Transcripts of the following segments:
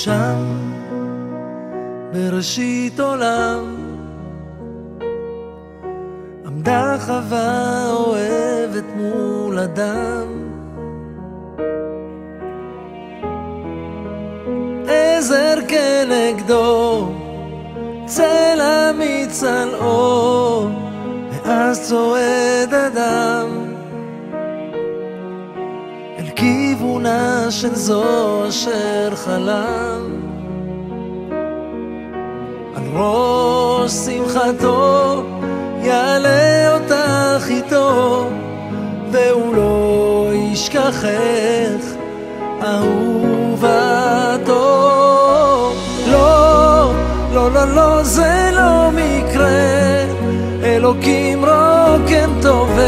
שם בראשית עולם עמדה חווה אוהבת מול אדם, עזר כנגדו צל אמיץ על אור, ואז צועד אדם אל כיוונה של זו אשר חלם. על ראש שמחתו יעלה אותך איתו, והוא לא ישכחך אהובתו. לא, לא, לא, לא, זה לא מקרה, אלוקים רוקם טובה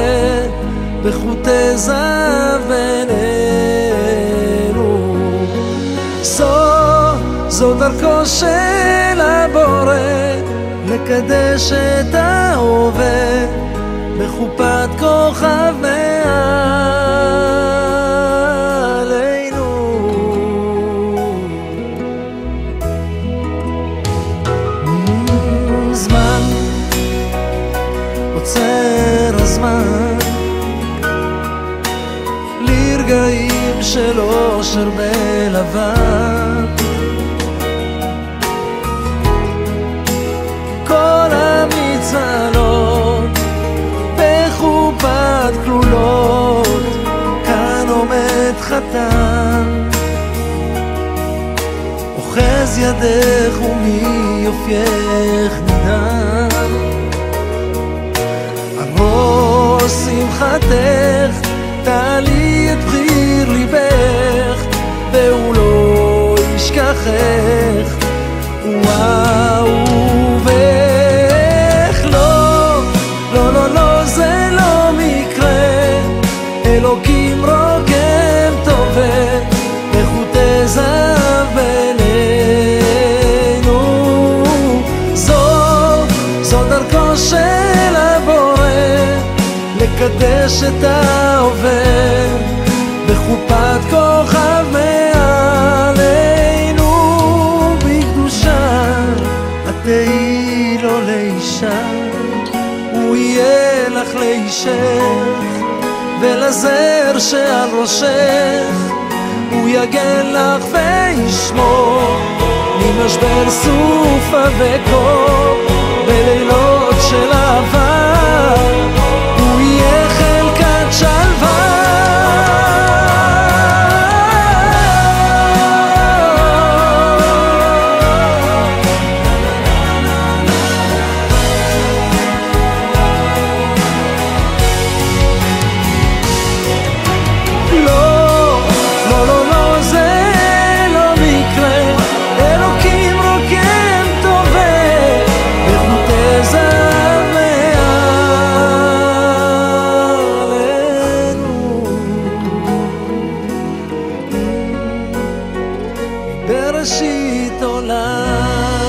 בחוטי זהב בינינו. זו דרכו של הבורא לקדש את ההווה בחופת כוכב מעלינו. זמן עוצר הזמן לרגעים של אושר בלבן, כל המצלות בחופת כלולות, כאן עומד חתן אוחז ידך ומיופייך נדן. על ראש שמחתך תעלי את בחיר ליבך, והוא לא ישכחך ואהובך. לא, לא, לא, לא, זה לא מקרה, אלוקים רוקם טובה בחוטי זהב בינינו. זו דרכו של הבורא לקדש את ההווה בחופת כוכב מעלינו. בקדושה את תהיי לו לאישה, הוא יהיה לך לאישך, ולזר שעל ראשך הוא יגן לך וישמור ממשבר סופה וקור. בלילות של אהבה הוא יהיה חלקת שלווה. בראשית עולם